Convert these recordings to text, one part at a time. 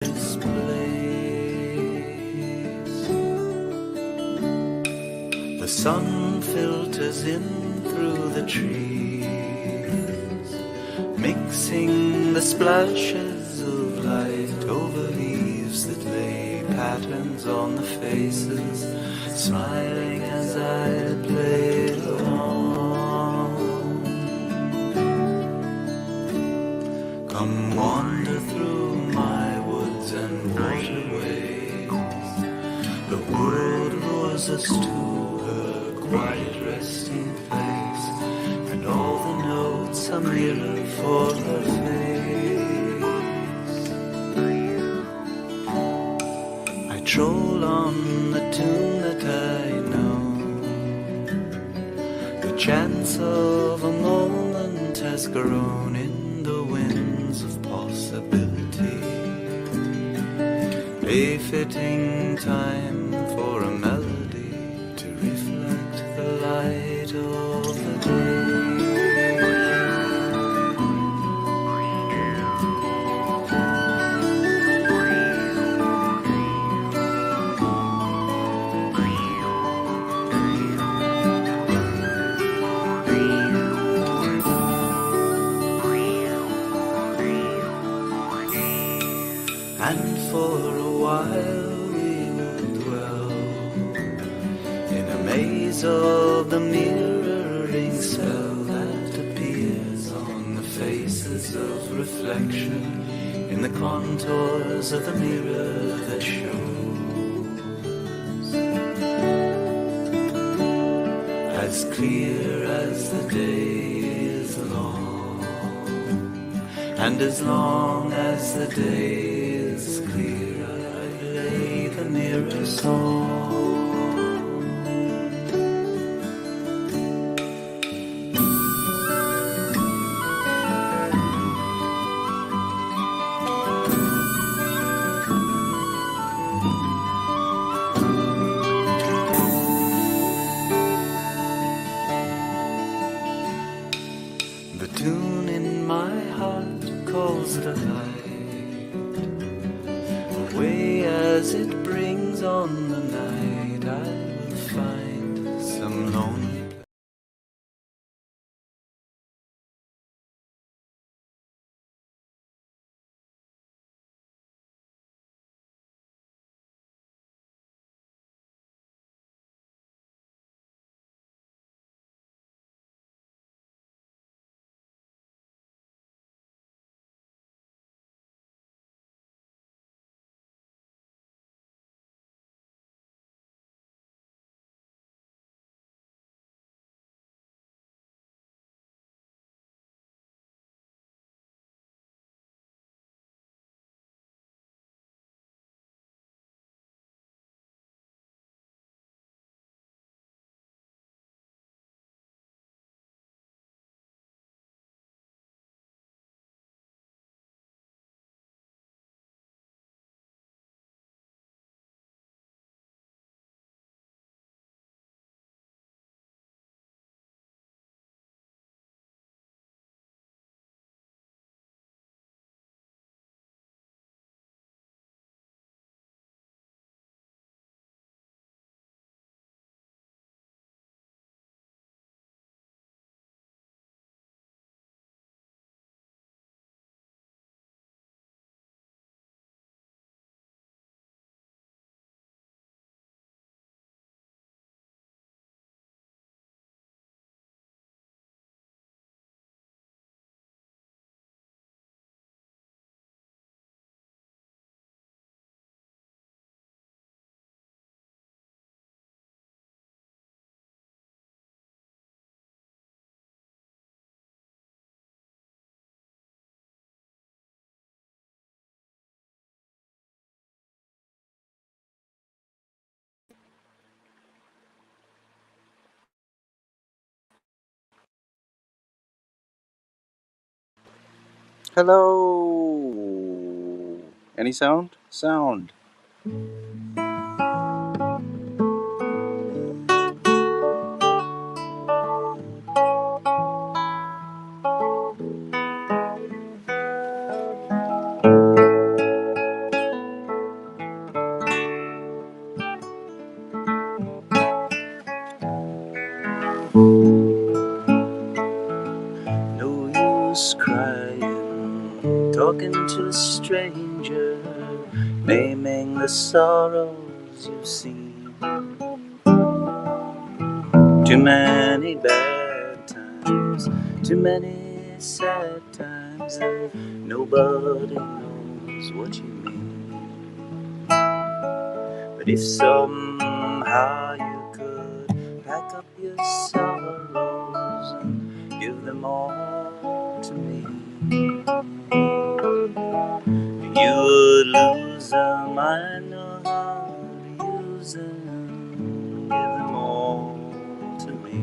this place. The sun filters in through the trees, mixing the splashes of light over leaves that lay patterns on the faces, smiling as I played along. Come wander through my woods and waterways. The world lures us to her quiet resting place, and all the notes a mirror for her face. I troll on the tune that I know. The chance of a moment has grown in the winds of possibility, a fitting time for a melody to reflect the light of the day. And for a while we will dwell in a maze of the mirroring spell that appears on the faces of reflection, in the contours of the mirror that shows as clear as the day is long, and as long as the day is clear, I lay the mirror song. The tune in my heart calls the light, away as it brings on the night. I will find some lonely Hello. Any sound? Sound. talking to a stranger, naming the sorrows you've seen. Too many bad times, too many sad times, and nobody knows what you mean. But if somehow you could pack up your sorrows and give them all to me, you would lose them. I know how to use them. Give them all to me.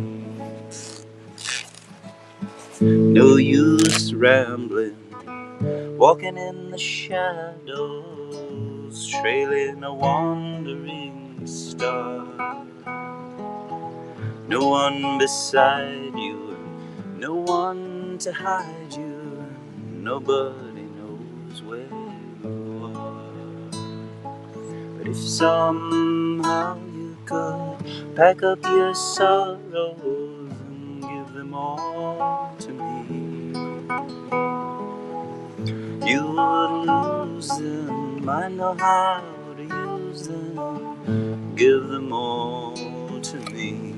No use rambling, walking in the shadows, trailing a wandering star. No one beside you, no one to hide you, nobody knows where you are. But if somehow you could pack up your sorrows and give them all to me, you would lose them. I know how to use them. Give them all to me.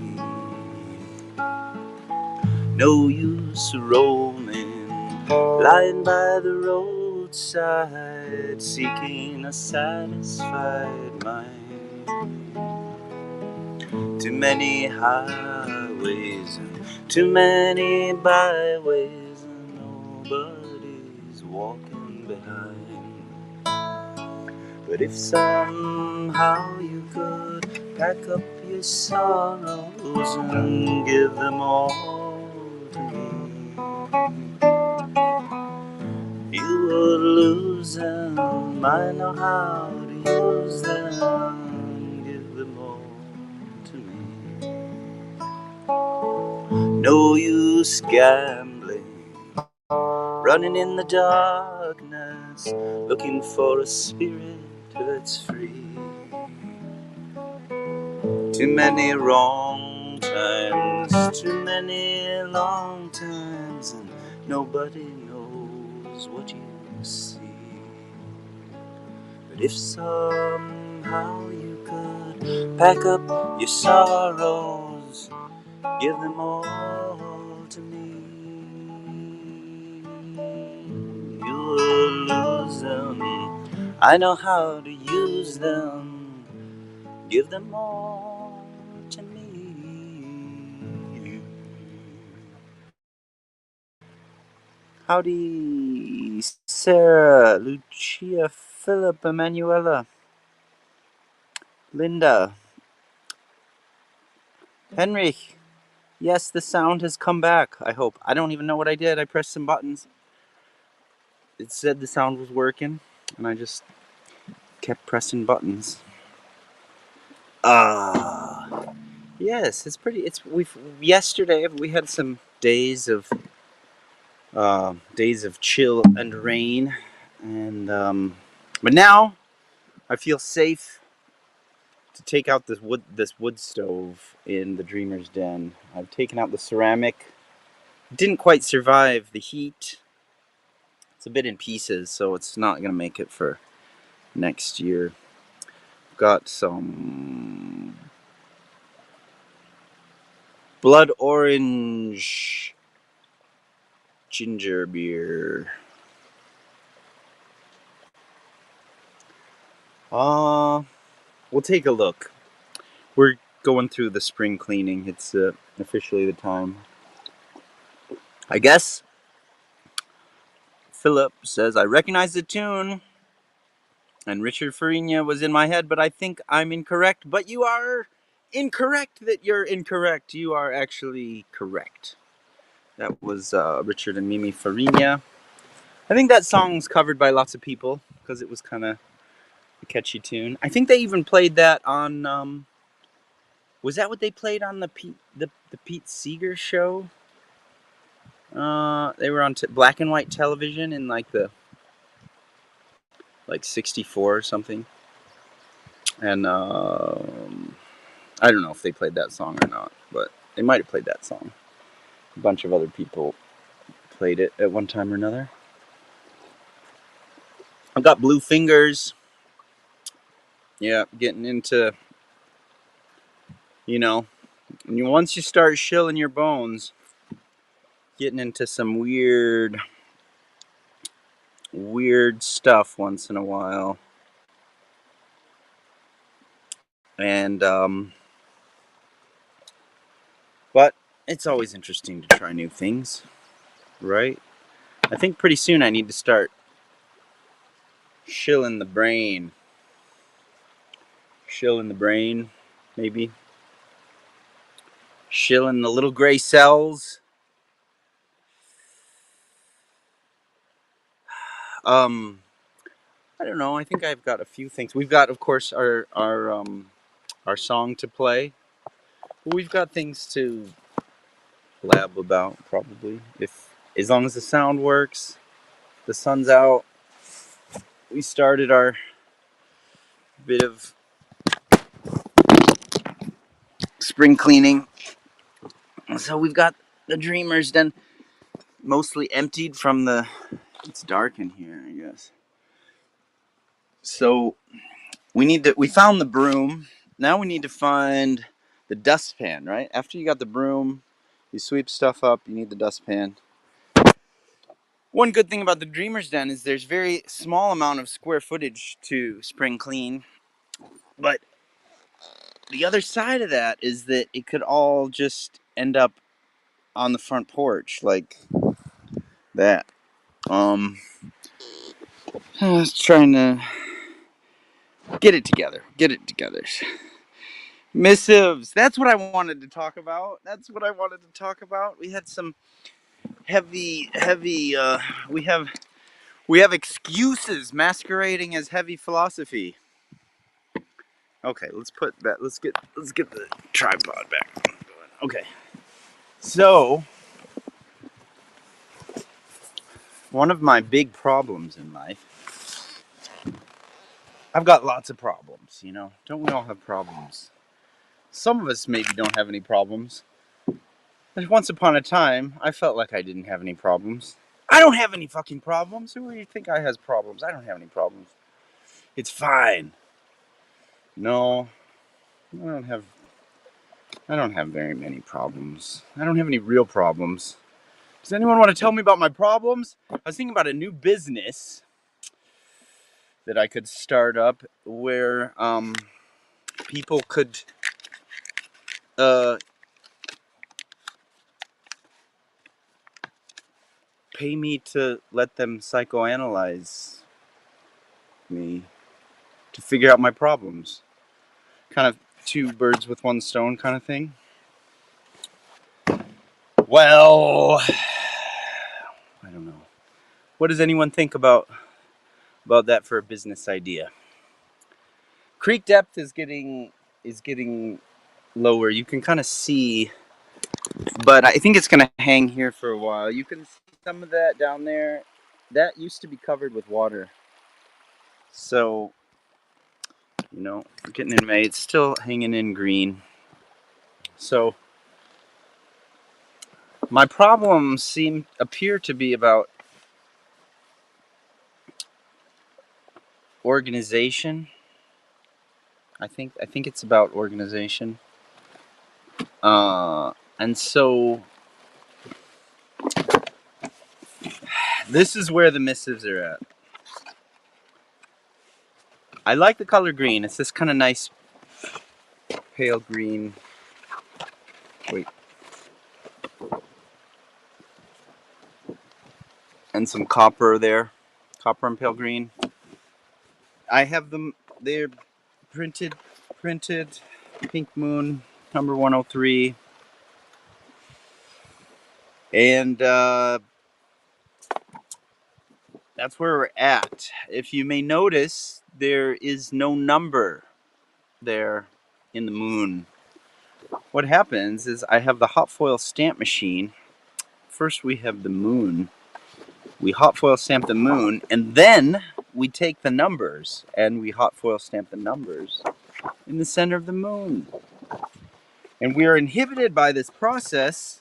No use roaming, lying by the roadside, seeking a satisfied mind. Too many highways and too many byways, and nobody's walking behind. But if somehow you could pack up your sorrows and give them all to me, you would lose them. I know how to use them. Give them all to me. No use gambling, running in the darkness, looking for a spirit that's free. Too many wrong times, too many long times, and nobody knows what you see. But if somehow you could pack up your sorrows, give them all to me, you will lose them. I know how to use them. Give them all to me. Howdy, Sarah, Lucia, Philip, Emanuela, Linda, Henrich. Yes, the sound has come back, I hope. I don't even know what I did. I pressed some buttons. It said the sound was working, and I just kept pressing buttons. Yes, it's pretty. Yesterday we had some days of chill and rain, and but now I feel safe to take out this wood stove in the Dreamer's Den. I've taken out the ceramic. It didn't quite survive the heat. It's a bit in pieces, so it's not gonna make it for next year. Got some blood orange ginger beer. We'll take a look. We're going through the spring cleaning. It's officially the time. I guess Philip says, I recognize the tune, and Richard Farina was in my head, but I think I'm incorrect. But you are incorrect that you're incorrect. You are actually correct. That was Richard and Mimi Farina. I think that song's covered by lots of people because it was kind of a catchy tune. I think they even played that on... was that what they played on the Pete Seeger show? They were on black and white television in like 64 or something. And I don't know if they played that song or not, but they might have played that song. A bunch of other people played it at one time or another. I've got blue fingers. Yeah, getting into, you know, once you start shilling your bones, getting into some weird stuff once in a while. And but it's always interesting to try new things, right? I think pretty soon I need to start shilling the brain. Shilling the brain, maybe. Shilling the little gray cells. Um, I don't know. I think I've got a few things. We've got, of course, our song to play. We've got things to blab about, probably. If as long as the sound works, the sun's out. We started our bit of spring cleaning, so we've got the Dreamers Den mostly emptied from the. It's dark in here, I guess. So we found the broom. Now we need to find the dustpan, right? After you got the broom, you sweep stuff up, you need the dustpan. One good thing about the Dreamer's Den is there's very small amount of square footage to spring clean, but the other side of that is that it could all just end up on the front porch like that. I was trying to get it together. Missives. That's what I wanted to talk about. We had some heavy. We have excuses masquerading as heavy philosophy. Okay, let's put that. Let's get the tripod back. Okay. So, one of my big problems in life. I've got lots of problems, you know. Don't we all have problems? Some of us maybe don't have any problems. But once upon a time, I felt like I didn't have any problems. I don't have any fucking problems. Who do you think I has problems? I don't have any problems. It's fine. No, I don't have. I don't have very many problems. I don't have any real problems. Does anyone want to tell me about my problems? I was thinking about a new business that I could start up where people could pay me to let them psychoanalyze me to figure out my problems. Kind of two birds with one stone kind of thing. Well, I don't know. What does anyone think about that for a business idea? Creek depth is getting lower. You can kind of see, but I think it's going to hang here for a while. You can see some of that down there. That used to be covered with water. So, you know, we're getting in May. It's still hanging in green. So, my problems appear to be about organization. I think it's about organization. And so this is where the missives are at. I like the color green. It's this kind of nice pale green. Wait. And some copper there. Copper and pale green. I have them. They're printed. Pink Moon, number 103. And that's where we're at. If you may notice, there is no number there in the moon. What happens is I have the hot foil stamp machine. First we have the moon. We hot foil stamp the moon, and then we take the numbers and we hot foil stamp the numbers in the center of the moon. And we are inhibited by this process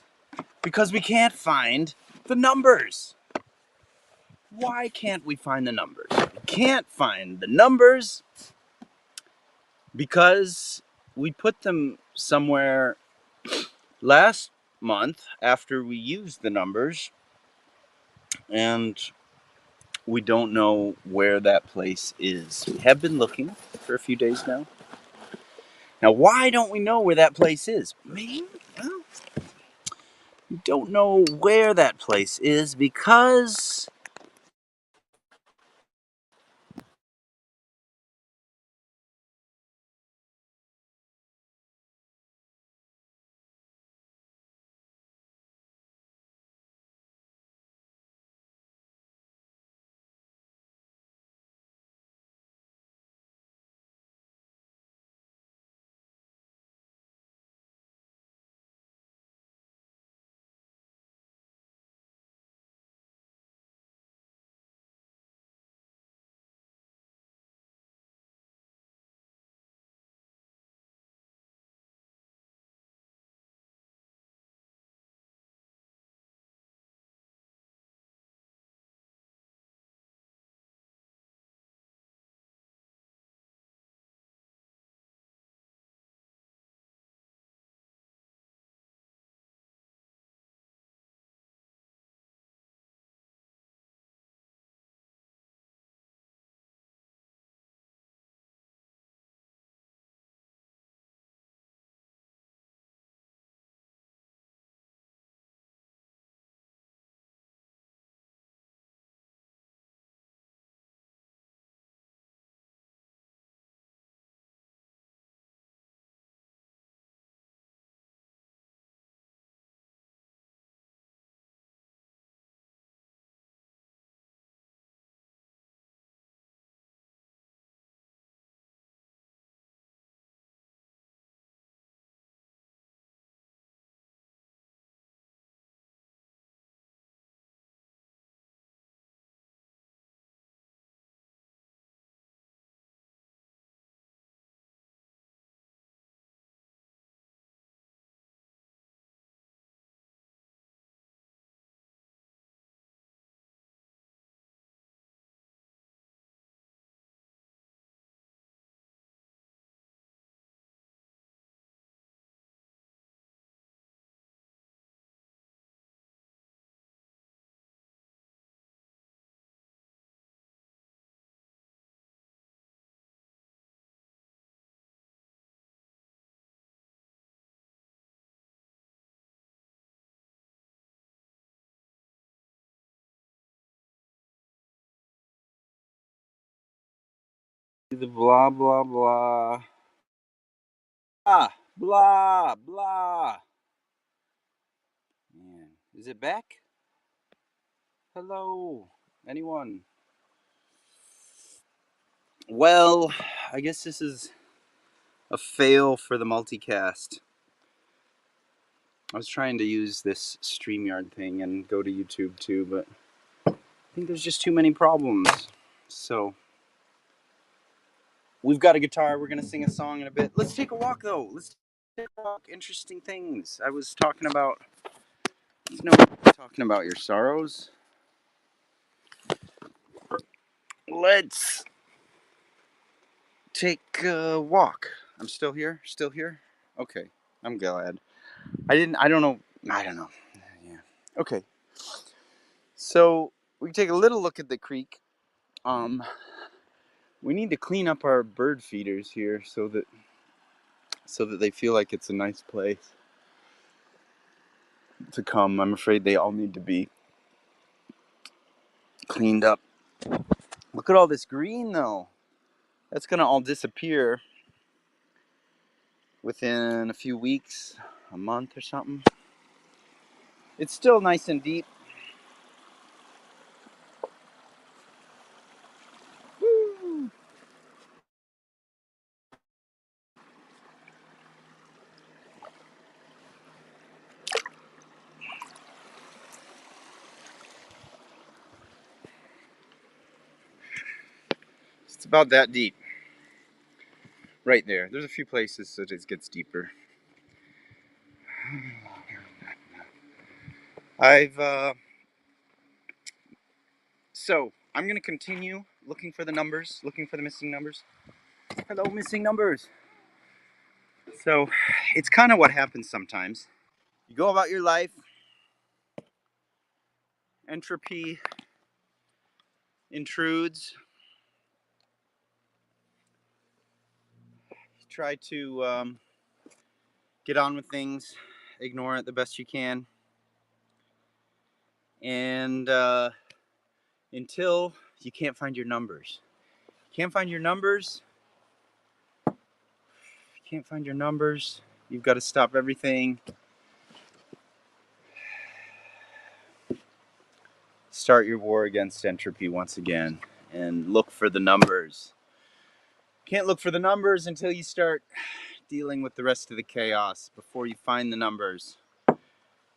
because we can't find the numbers. Why can't we find the numbers? can't find the numbers because we put them somewhere last month after we used the numbers, and we don't know where that place is. We have been looking for a few days now. Now, why don't we know where that place is? Maybe, well, we don't know where that place is because the blah blah blah. Blah blah. Man, is it back? Hello, anyone? Well, I guess this is a fail for the multicast. I was trying to use this StreamYard thing and go to YouTube too, but I think there's just too many problems. So, we've got a guitar. We're going to sing a song in a bit. Let's take a walk, though. Let's take a walk. Interesting things. I was talking about, talking about your sorrows. Let's take a walk. I'm still here? Still here? Okay. I'm glad. I don't know. Yeah. Okay. So, we can take a little look at the creek. We need to clean up our bird feeders here so that they feel like it's a nice place to come. I'm afraid they all need to be cleaned up. Look at all this green though. That's gonna all disappear within a few weeks, a month or something. It's still nice and deep. Woo! It's about that deep. Right there. There's a few places that it gets deeper. I've So I'm gonna continue looking for the numbers, looking for the missing numbers. Hello, missing numbers. So it's kind of what happens sometimes. You go about your life, entropy intrudes, you try to get on with things, ignore it the best you can, and until you can't find your numbers. You can't find your numbers. You can't find your numbers. You've got to stop everything. Start your war against entropy once again and look for the numbers. Can't look for the numbers until you start dealing with the rest of the chaos before you find the numbers.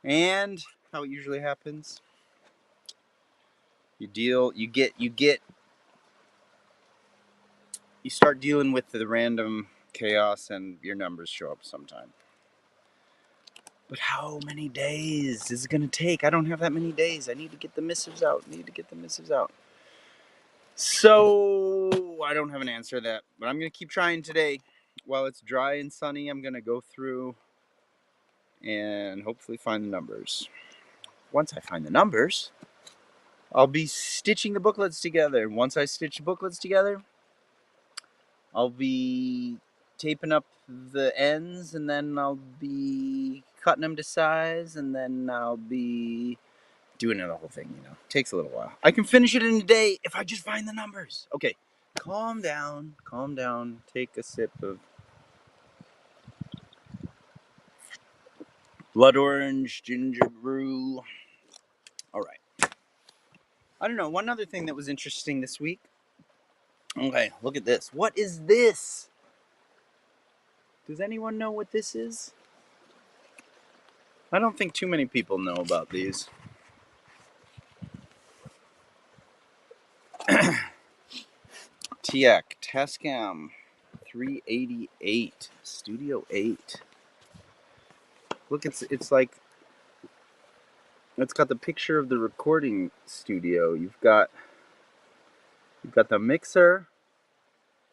And how it usually happens, you start dealing with the random chaos and your numbers show up sometime. But how many days is it going to take? I don't have that many days. I need to get the missives out. So I don't have an answer to that, but I'm going to keep trying today. While it's dry and sunny, I'm going to go through and hopefully find the numbers. Once I find the numbers, I'll be stitching the booklets together. Once I stitch the booklets together, I'll be taping up the ends, and then I'll be cutting them to size, and then I'll be doing the whole thing, you know. It takes a little while. I can finish it in a day if I just find the numbers. Okay, calm down, take a sip of blood orange ginger brew. All right. I don't know, one other thing that was interesting this week. Okay, look at this. What is this? Does anyone know what this is? I don't think too many people know about these. TIAC Tascam 388 Studio 8. Look, it's like, it's got the picture of the recording studio. You've got the mixer.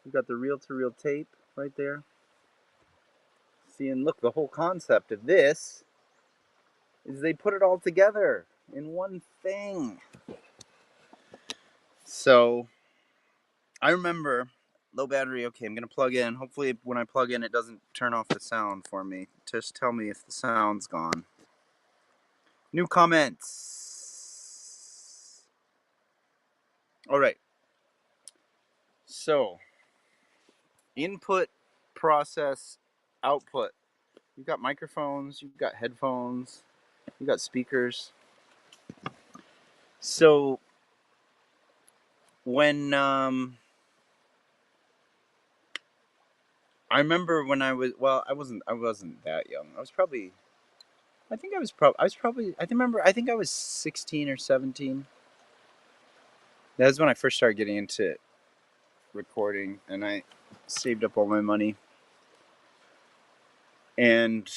You've got the reel-to-reel tape right there. See, and look, the whole concept of this is they put it all together in one thing. So I remember low battery. Okay, I'm gonna plug in. Hopefully when I plug in it doesn't turn off the sound for me. Just tell me if the sound's gone. New comments. All right. So input, process, output. You've got microphones, you've got headphones, you've got speakers. So when I remember when I was, well, I wasn't that young. I think I was 16 or 17. That was when I first started getting into recording, and I saved up all my money and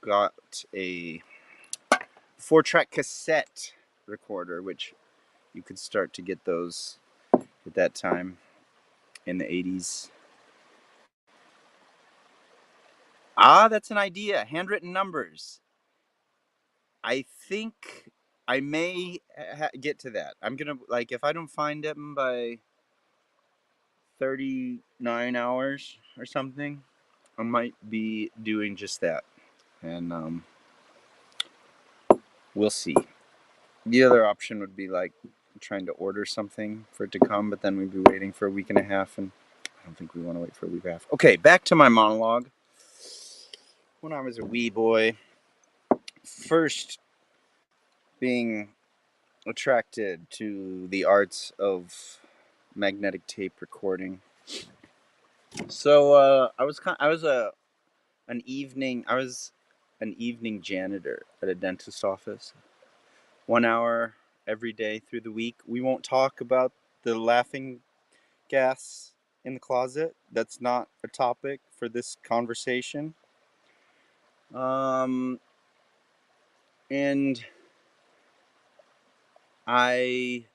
got a 4-track cassette recorder, which you could start to get those at that time in the 80s. That's an idea. Handwritten numbers. I think I may get to that. I'm gonna, like, if I don't find them by 39 hours or something, I might be doing just that. And we'll see. The other option would be like trying to order something for it to come, but then we'd be waiting for a week and a half, and I don't think we want to wait for a week and a half. Okay, back to my monologue. When I was a wee boy, first being attracted to the arts of magnetic tape recording. So I was an evening janitor at a dentist office. 1 hour every day through the week. We won't talk about the laughing gas in the closet. That's not a topic for this conversation. And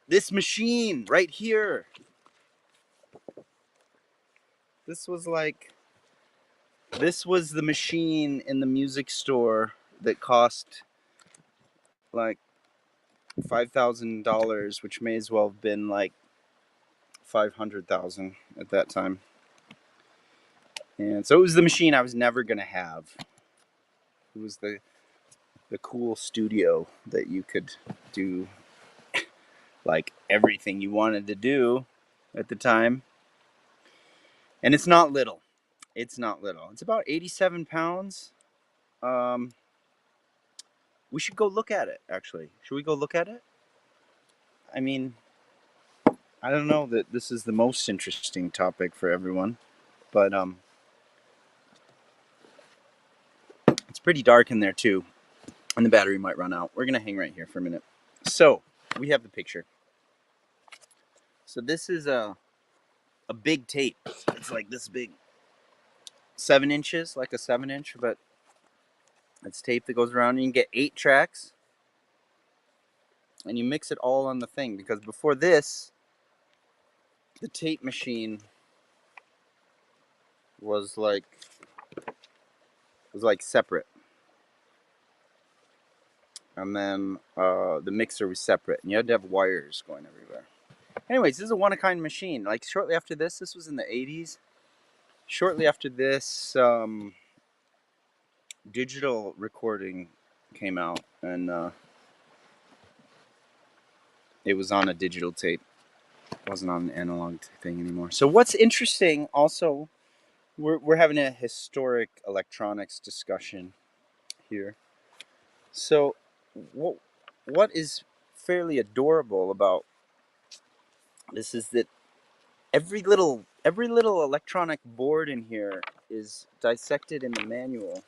this machine right here, this was the machine in the music store that cost like $5,000, which may as well have been like 500,000 at that time. And so it was the machine I was never gonna have. It was the cool studio that you could do like everything you wanted to do at the time. And it's not little. It's not little. It's about 87 pounds. We should go look at it, actually. Should we go look at it? I mean, I don't know that this is the most interesting topic for everyone, but it's pretty dark in there too, and the battery might run out. We're gonna hang right here for a minute. So we have the picture. So this is a big tape. It's like this big, 7 inches, like a 7-inch, but it's tape that goes around. And you can get 8 tracks, and you mix it all on the thing, because before this, the tape machine was like separate, and then the mixer was separate, and you had to have wires going everywhere. Anyways, this is a one-of-a-kind machine. Like shortly after this was in the 80s. Shortly after this, digital recording came out, and it was on a digital tape. It wasn't on an analog thing anymore. So what's interesting also, we're having a historic electronics discussion here. So what is fairly adorable about this is that every little electronic board in here is dissected in the manual,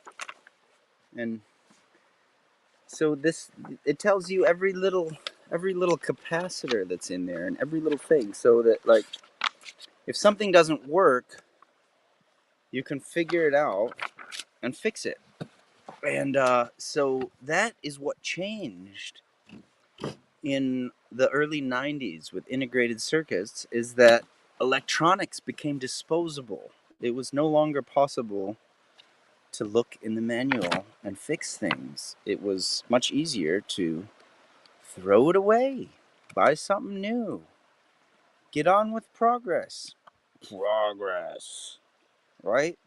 and so it tells you every little capacitor that's in there and every little thing, so that like if something doesn't work, you can figure it out and fix it. And so that is what changed in the early 90s with integrated circuits, is that electronics became disposable. It was no longer possible to look in the manual and fix things. It was much easier to throw it away, buy something new, get on with progress. Right?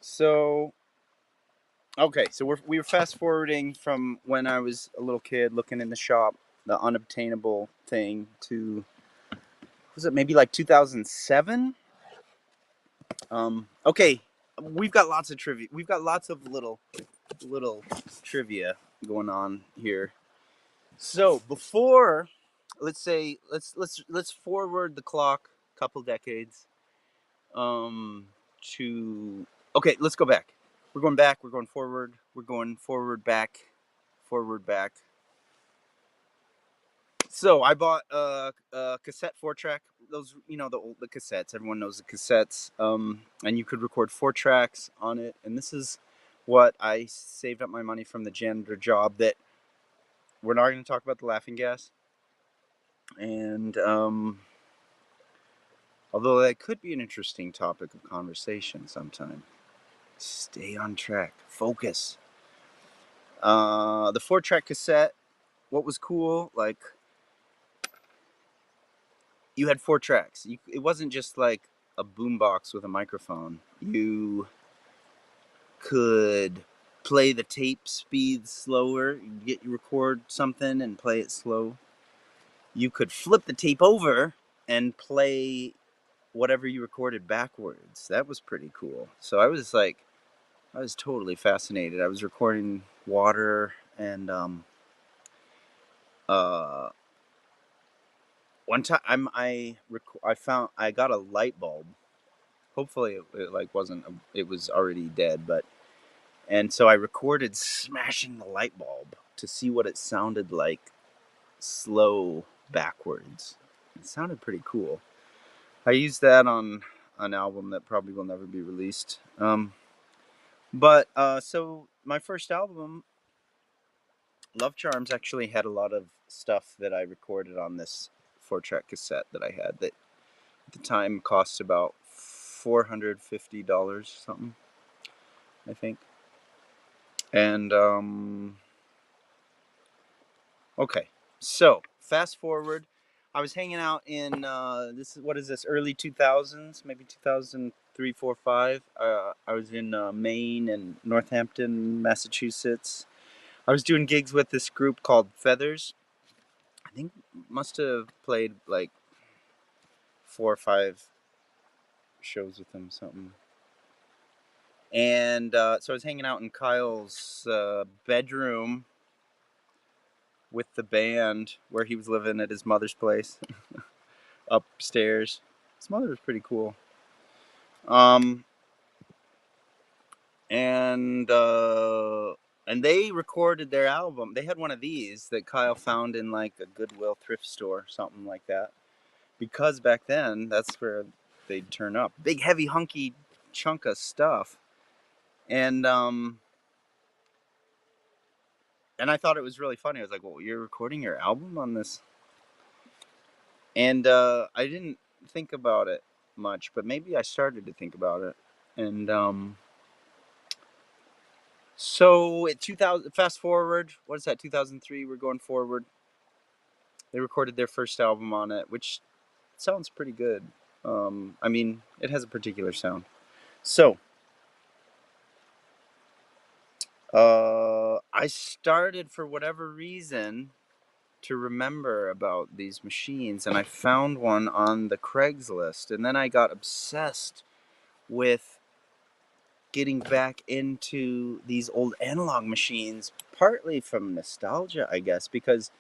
So, okay, so we were fast forwarding from when I was a little kid looking in the shop, the unobtainable thing, to, was it maybe like 2007? Okay, we've got lots of trivia. We've got lots of little trivia going on here. So before, let's forward the clock a couple decades. To Okay, let's go back. We're going back. We're going forward. We're going forward, back, forward, back. So I bought a cassette 4-track. Those, the cassettes. Everyone knows the cassettes. And you could record 4 tracks on it. And this is what I saved up my money from the janitor job. That we're not going to talk about the laughing gas. And although that could be an interesting topic of conversation sometime. Stay on track. Focus. The 4-track cassette. What was cool, like, you had 4 tracks. It wasn't just like a boombox with a microphone. You could play the tape speed slower. You record something and play it slow. You could flip the tape over and play whatever you recorded backwards. That was pretty cool. So I was totally fascinated. I was recording water, and one time I got a light bulb. Hopefully it was already dead, and so I recorded smashing the light bulb to see what it sounded like slow backwards. It sounded pretty cool. I used that on an album that probably will never be released. So my first album Love Charms actually had a lot of stuff that I recorded on this 4-track cassette that I had that at the time cost about $450 something, I think. And okay, so fast forward, I was hanging out in what is this, early 2000s, maybe 2003, 4, 5. I was in Maine and Northampton, Massachusetts. I was doing gigs with this group called Feathers. I think must have played like 4 or 5 shows with them, something. And so I was hanging out in Kyle's bedroom with the band where he was living at his mother's place upstairs. His mother was pretty cool. Um, and they recorded their album. They had one of these that Kyle found in like a Goodwill thrift store, something like that. Because back then, that's where they'd turn up. Big, heavy, hunky chunk of stuff. And I thought it was really funny. I was like, well, you're recording your album on this? And I didn't think about it much, but maybe I started to think about it. And so at 2000, fast forward, what is that, 2003, we're going forward. They recorded their first album on it, which sounds pretty good. I mean, it has a particular sound. So, I started, for whatever reason, to remember about these machines, and I found one on the Craigslist, and then I got obsessed with getting back into these old analog machines, partly from nostalgia, I guess, because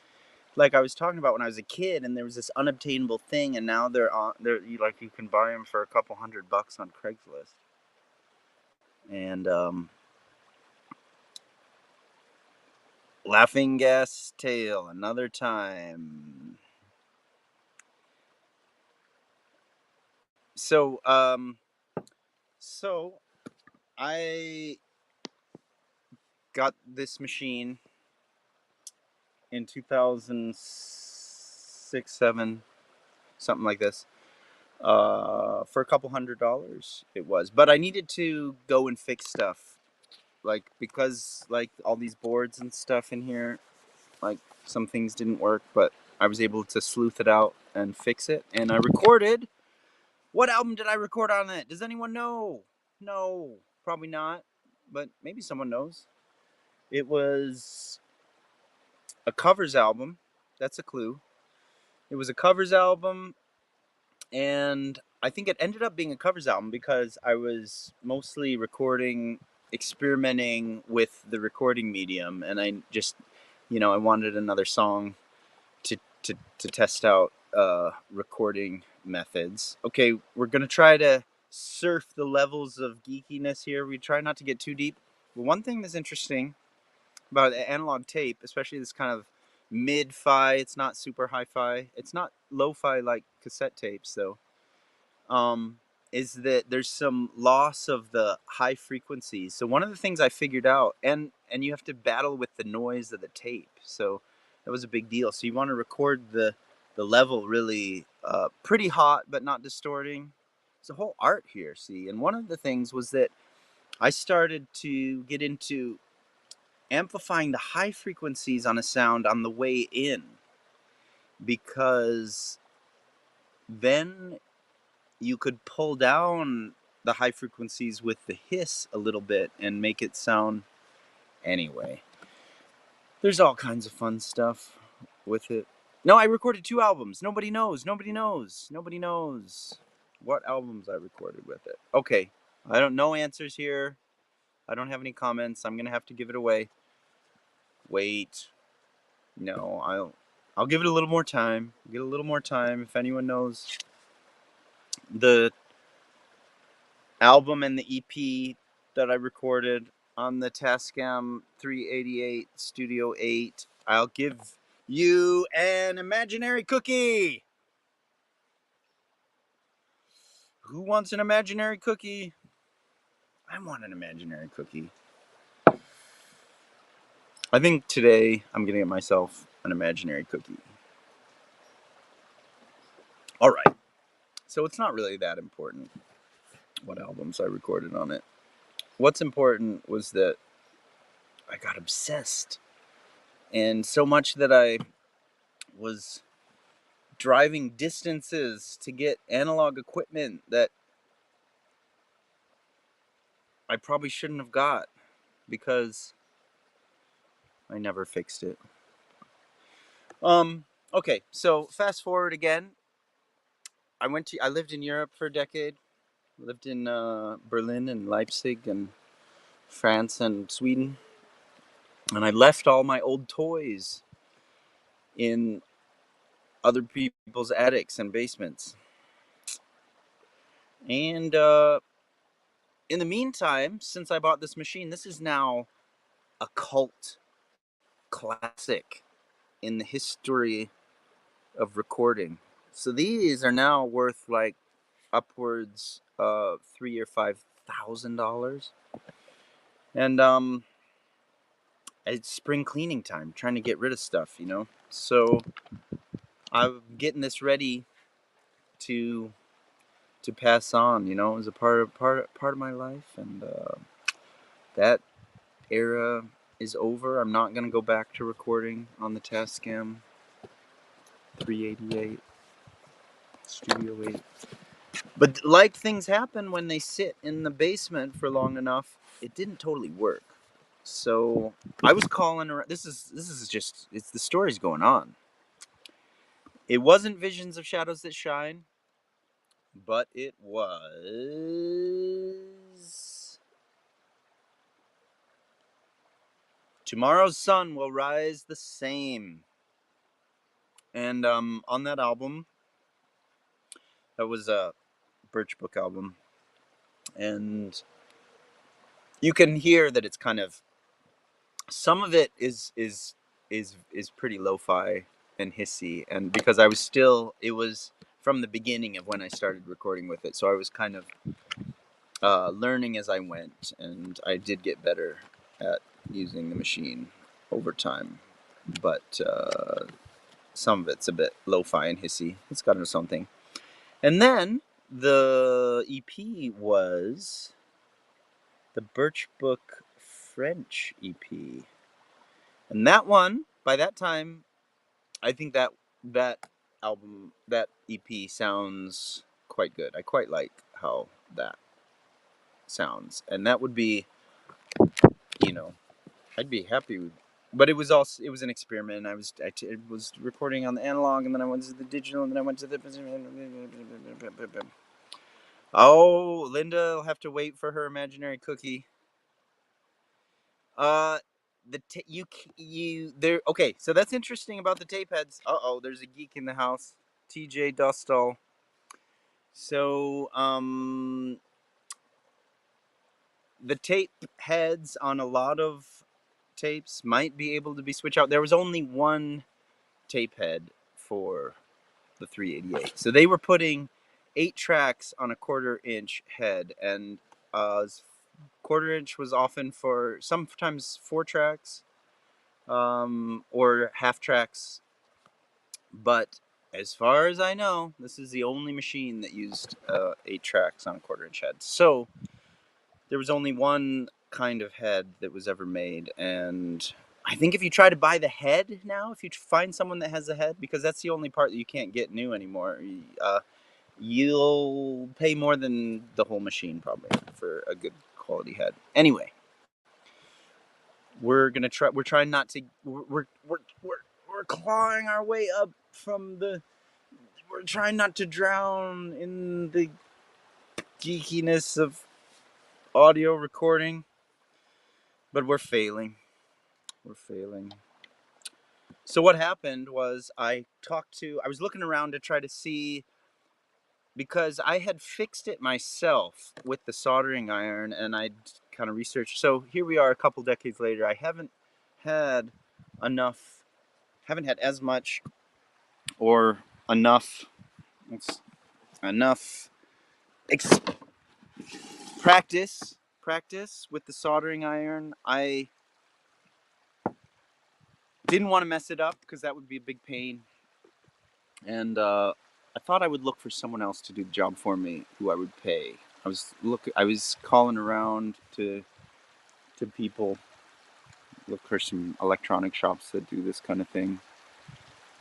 like I was talking about when I was a kid, and there was this unobtainable thing, and now you can buy them for a couple $100 on Craigslist. And Laughing Gas Tale, another time. So so I got this machine in 2006, 7, something like this, for a couple $100 it was. But I needed to go and fix stuff, like, because like all these boards and stuff in here, like some things didn't work, but I was able to sleuth it out and fix it. And I recorded. What album did I record on it? Does anyone know? No, probably not, but maybe someone knows. It was a covers album. That's a clue. It was a covers album, and I think it ended up being a covers album because I was mostly experimenting with the recording medium, and I just, I wanted another song to test out recording methods. Okay, we're gonna try to surf the levels of geekiness here. We try not to get too deep. But one thing that's interesting about analog tape, especially this kind of mid-fi, it's not super hi-fi, it's not lo-fi like cassette tapes though, is that there's some loss of the high frequencies. So one of the things I figured out, and you have to battle with the noise of the tape, so that was a big deal. So you want to record the level really pretty hot but not distorting. It's a whole art here, see. And one of the things was that I started to get into amplifying the high frequencies on a sound on the way in, because then you could pull down the high frequencies with the hiss a little bit and make it sound. Anyway, there's all kinds of fun stuff with it. No, I recorded 2 albums. Nobody knows what albums I recorded with it. Okay, I don't know answers here. I don't have any comments. I'm gonna have to give it away. Wait. No, I'll give it a little more time. Get a little more time. If anyone knows the album and the EP that I recorded on the Tascam 388 Studio 8, I'll give you an imaginary cookie. Who wants an imaginary cookie? I want an imaginary cookie. I think today I'm going to get myself an imaginary cookie. All right. So it's not really that important what albums I recorded on it. What's important was that I got obsessed. And so much that I was driving distances to get analog equipment that I probably shouldn't have got because I never fixed it. Okay, so fast forward again. I lived in Europe for a decade. Lived in Berlin and Leipzig and France and Sweden. And I left all my old toys in other people's attics and basements. And in the meantime, since I bought this machine, this is now a cult classic in the history of recording. So these are now worth like upwards of $3,000 or $5,000. And it's spring cleaning time, trying to get rid of stuff, you know. So I'm getting this ready to pass on, you know, as a part of my life, and that era is over. I'm not gonna go back to recording on the Tascam 388 Studio 8. But like things happen when they sit in the basement for long enough, it didn't totally work. So I was calling around. This is just it's the story's going on. It wasn't Visions of Shadows That Shine, but it was Tomorrow's Sun Will Rise the Same. And on that album, that was a Birch Book album, and you can hear that it's kind of, some of it is pretty lo-fi and hissy, and because it was from the beginning of when I started recording with it, so I was kind of learning as I went, and I did get better at using the machine over time, but some of it's a bit lo-fi and hissy. It's got its own thing. And then the EP was the Birch Book French EP. And that one, by that time, I think that album, that EP sounds quite good. I quite like how that sounds. And that would be, you know, I'd be happy with, but it was an experiment. I was recording on the analog, and then I went to the digital, and then I went to the. Oh, Linda will have to wait for her imaginary cookie. You there. Okay, so that's interesting about the tape heads. There's a geek in the house, TJ Dustall. So the tape heads on a lot of tapes might be able to be switched out. There was only one tape head for the 388, so they were putting 8 tracks on a 1/4 inch head, and 1/4 inch was often for sometimes 4 tracks, or half tracks. But as far as I know, this is the only machine that used 8 tracks on a 1/4 inch head. So there was only one kind of head that was ever made, and I think if you try to buy the head now, if you find someone that has a head, because that's the only part that you can't get new anymore, you'll pay more than the whole machine probably for a good quality head. Anyway, we're trying not to. We're clawing our way up from the. We're trying not to drown in the geekiness of audio recording, but we're failing. We're failing. So what happened was I was looking around to try to see, because I had fixed it myself with the soldering iron, and I'd kind of researched. So here we are a couple decades later. I haven't had as much or enough practice with the soldering iron. I didn't want to mess it up because that would be a big pain. And I thought I would look for someone else to do the job for me, who I would pay. I was calling around to people, look for some electronic shops that do this kind of thing.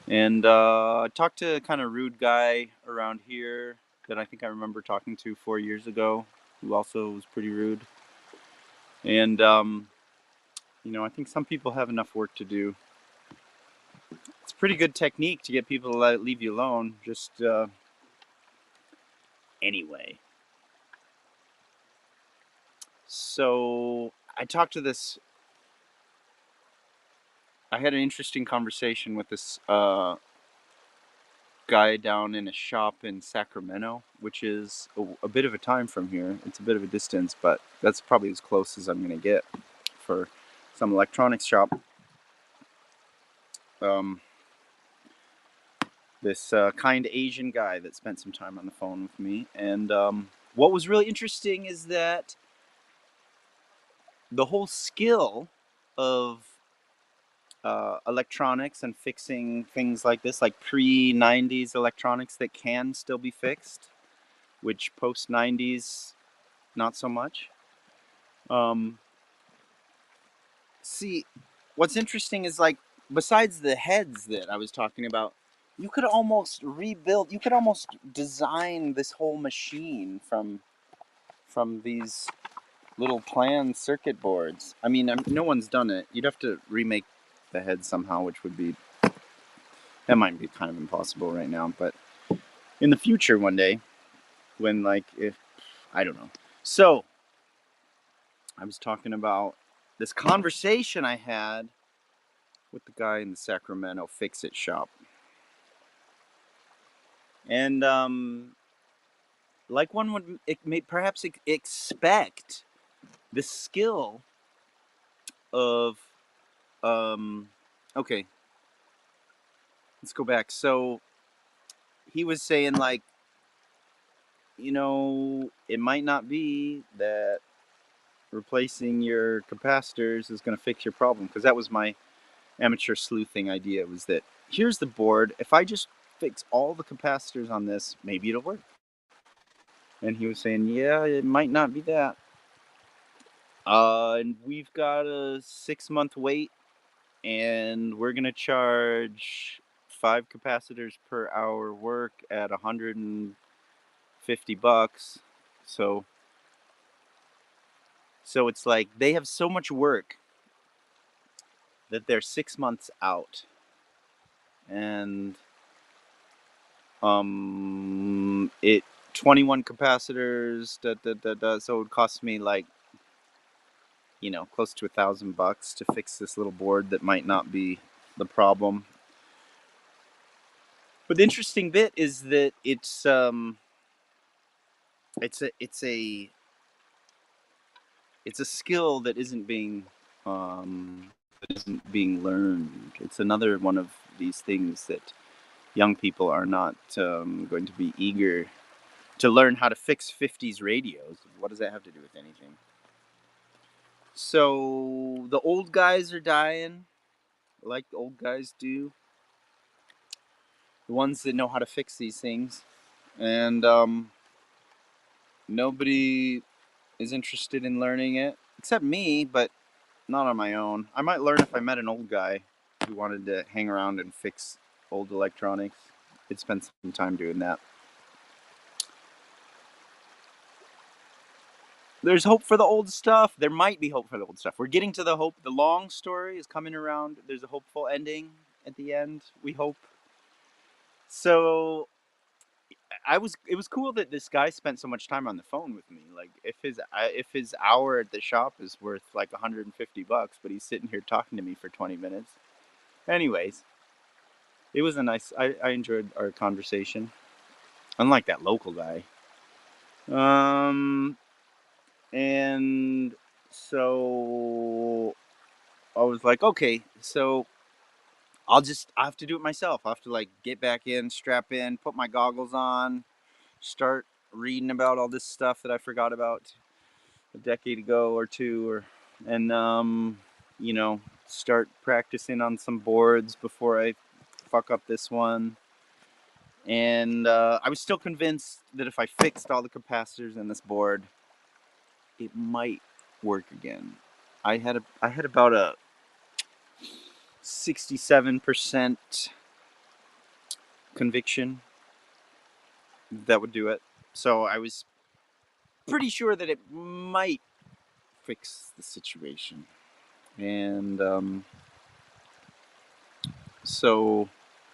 And I talked to a kind of rude guy around here that I think I remember talking to 4 years ago, who also was pretty rude. And I think some people have enough work to do. It's a pretty good technique to get people to leave you alone. Just anyway. So I talked to this. I had an interesting conversation with this guy down in a shop in Sacramento, which is a bit of a time from here. It's a bit of a distance, but that's probably as close as I'm going to get for some electronics shop. This kind Asian guy that spent some time on the phone with me. And what was really interesting is that the whole skill of electronics and fixing things like this, like pre-90s electronics that can still be fixed, which post-90s, not so much. See, what's interesting is, like, besides the heads that I was talking about, you could almost design this whole machine from these little planned circuit boards. I mean, no one's done it. You'd have to remake the head somehow, which that might be kind of impossible right now, but in the future one day, when, like, if, I don't know. So, I was talking about this conversation I had with the guy in the Sacramento Fix-It shop. And, like one would perhaps expect the skill of, okay, let's go back. So, he was saying, like, it might not be that replacing your capacitors is going to fix your problem, because that was my amateur sleuthing idea, was that here's the board, if I just fix all the capacitors on this, maybe it'll work. And he was saying, yeah, it might not be that. And we've got a 6-month wait, and we're going to charge 5 capacitors per hour work at $150. So it's like they have so much work that they're 6 months out. And it 21 capacitors, so it would cost me, like, close to $1,000 to fix this little board that might not be the problem. But the interesting bit is that it's a skill that isn't being learned. It's another one of these things that young people are not going to be eager to learn how to fix 50s radios. What does that have to do with anything? So the old guys are dying, like the old guys do. The ones that know how to fix these things. And nobody is interested in learning it, except me, but not on my own. I might learn if I met an old guy who wanted to hang around and fix old electronics. I'd spend some time doing that. There's hope for the old stuff. There might be hope for the old stuff. We're getting to the hope. The long story is coming around. There's a hopeful ending at the end, we hope. So it was cool that this guy spent so much time on the phone with me. Like, if his hour at the shop is worth like $150, but he's sitting here talking to me for 20 minutes. Anyways, it was I enjoyed our conversation. Unlike that local guy. And so I was like, okay, so I have to do it myself. I have to, like, get back in, strap in, put my goggles on, start reading about all this stuff that I forgot about a decade ago or two, and start practicing on some boards before I fuck up this one. And I was still convinced that if I fixed all the capacitors in this board, it might work again. I had about a 67% conviction that would do it. So I was pretty sure that it might fix the situation. And so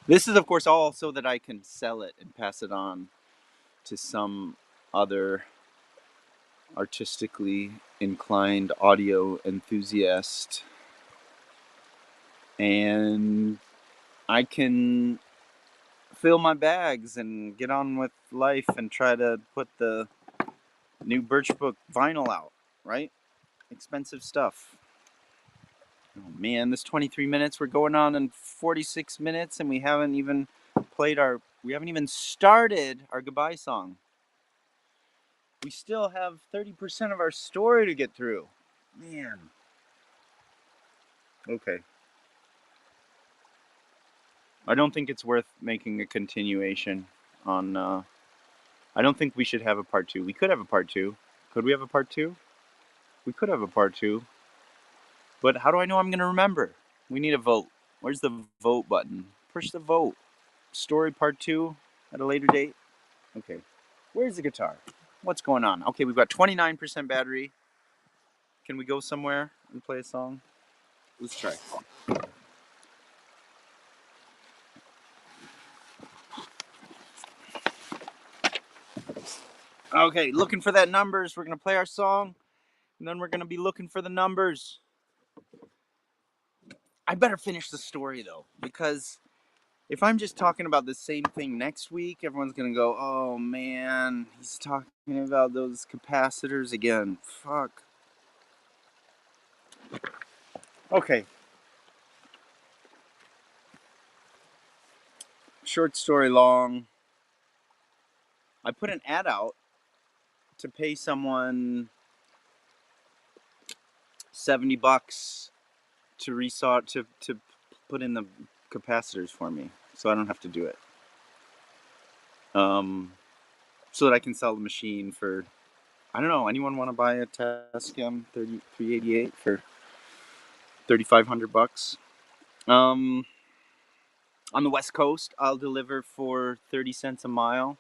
this is, of course, all so that I can sell it and pass it on to some other artistically inclined audio enthusiast. And I can fill my bags and get on with life and try to put the new Birchbook vinyl out, right? Expensive stuff. Oh man, this 23 minutes, we're going on in 46 minutes and we haven't even started our goodbye song. We still have 30% of our story to get through. Man. Okay. I don't think it's worth making a continuation on, I don't think we should have a part 2. We could have a part 2. Could we have a part 2? We could have a part 2. But how do I know I'm going to remember? We need a vote. Where's the vote button? Push the vote. Story part 2 at a later date. Okay. Where's the guitar? What's going on? Okay, we've got 29% battery. Can we go somewhere and play a song? Let's try. Okay, looking for that numbers. We're going to play our song, and then we're going to be looking for the numbers. I better finish the story, though, because if I'm just talking about the same thing next week, everyone's going to go, oh, man, he's talking about those capacitors again. Fuck. Okay. Short story long. I put an ad out to pay someone $70 to to put in the capacitors for me, so I don't have to do it. So that I can sell the machine for, I don't know. Anyone want to buy a Tascam 3388 for $3,500? On the West Coast, I'll deliver for 30 cents a mile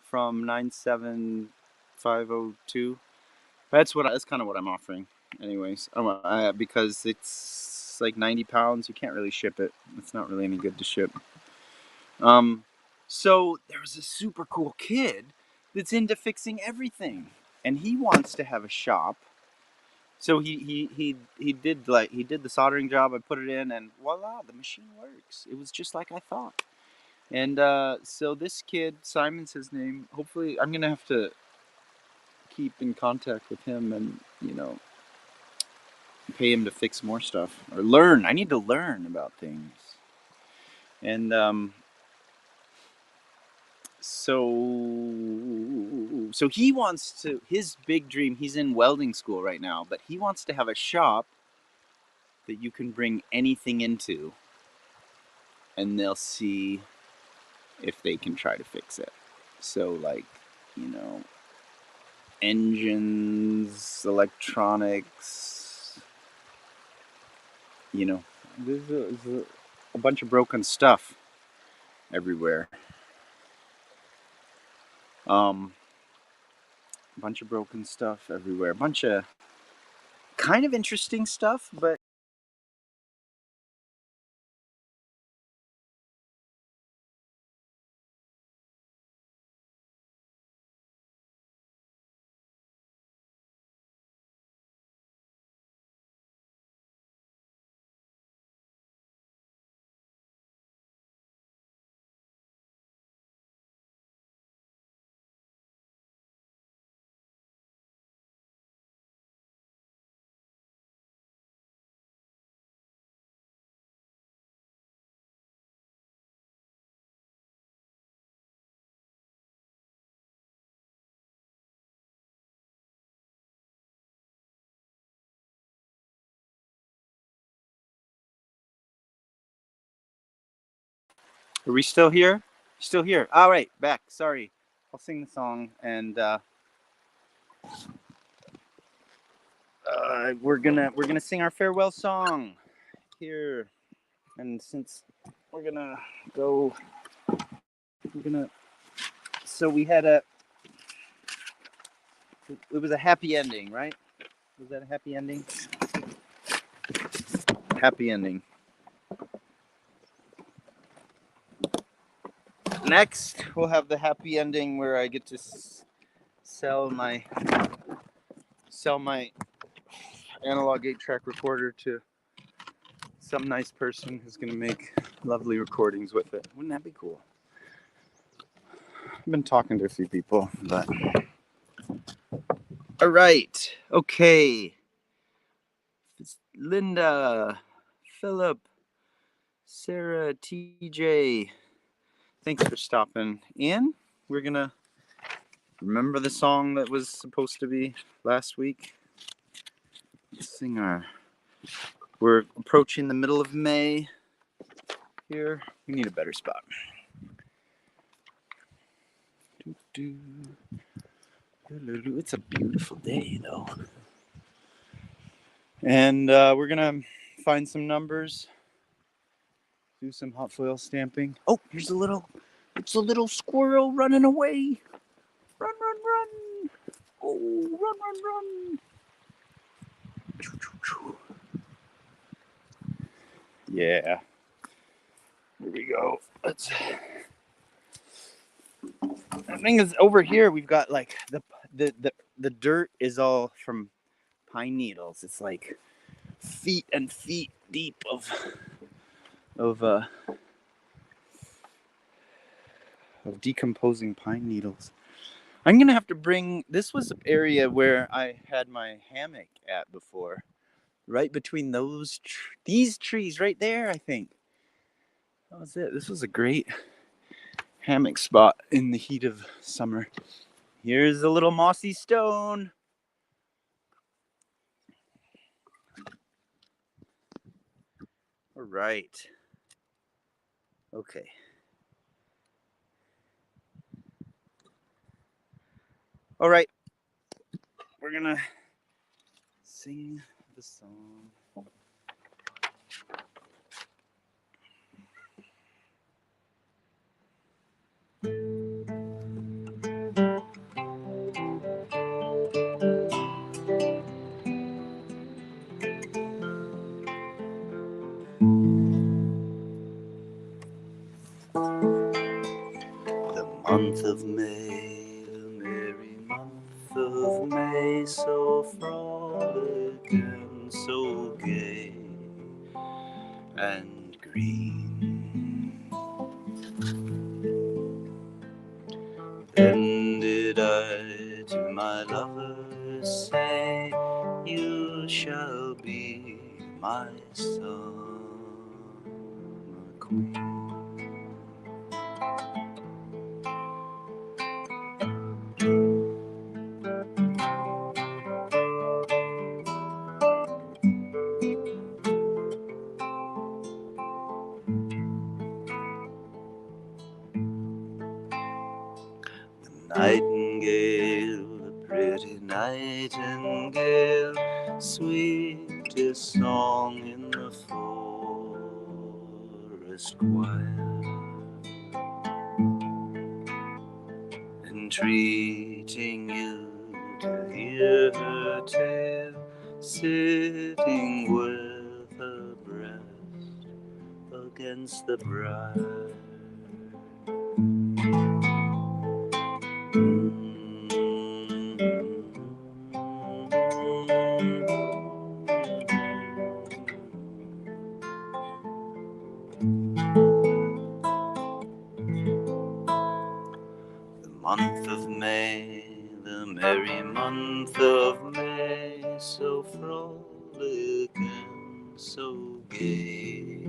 from 97502. That's kind of what I'm offering, anyways. Because it's like 90 pounds. You can't really ship it. It's not really any good to ship. So there was a super cool kid that's into fixing everything, and he wants to have a shop. So he did the soldering job. I put it in, and voila, the machine works. It was just like I thought. And so this kid, Simon's his name. Hopefully, I'm gonna have to keep in contact with him, and pay him to fix more stuff or learn. I need to learn about things. And so he wants to. His big dream. He's in welding school right now, but he wants to have a shop that you can bring anything into, and they'll see if they can try to fix it. So like, engines, electronics, there's a bunch of broken stuff everywhere. A bunch of broken stuff everywhere. A bunch of kind of interesting stuff, but Are we still here? Still here. All right, back. Sorry. I'll sing the song, and we're gonna sing our farewell song here. And since we're gonna go, we're gonna. So we had a. It was a happy ending, right? Was that a happy ending? Happy ending. Next, we'll have the happy ending where I get to sell my analog 8-track recorder to some nice person who's going to make lovely recordings with it. Wouldn't that be cool? I've been talking to a few people, but all right, okay. It's Linda, Philip, Sarah, TJ. Thanks for stopping in. We're gonna remember the song that was supposed to be last week. Let's sing our. We're approaching the middle of May here. We need a better spot. It's a beautiful day, though. And we're gonna find some numbers, do some hot foil stamping. Oh, it's a little squirrel running away. Run, run, run. Oh, run, run, run. Yeah. Here we go. The thing is, over here we've got like the dirt is all from pine needles. It's like feet and feet deep of decomposing pine needles. I'm gonna have to bring. This was an area where I had my hammock at before, right between these trees right there. I think that was it. This was a great hammock spot in the heat of summer. Here's a little mossy stone. All right. Okay. All right. We're gonna sing the song. The month of May, the merry month of May, so frolic and so gay and green. Then did I to my lover say, you shall be my summer queen. Nightingale, the pretty nightingale, sweetest song in the forest choir, entreating you to hear her tale, sitting with her breast against the briar. Month of May, the merry month of May, so frolic and so gay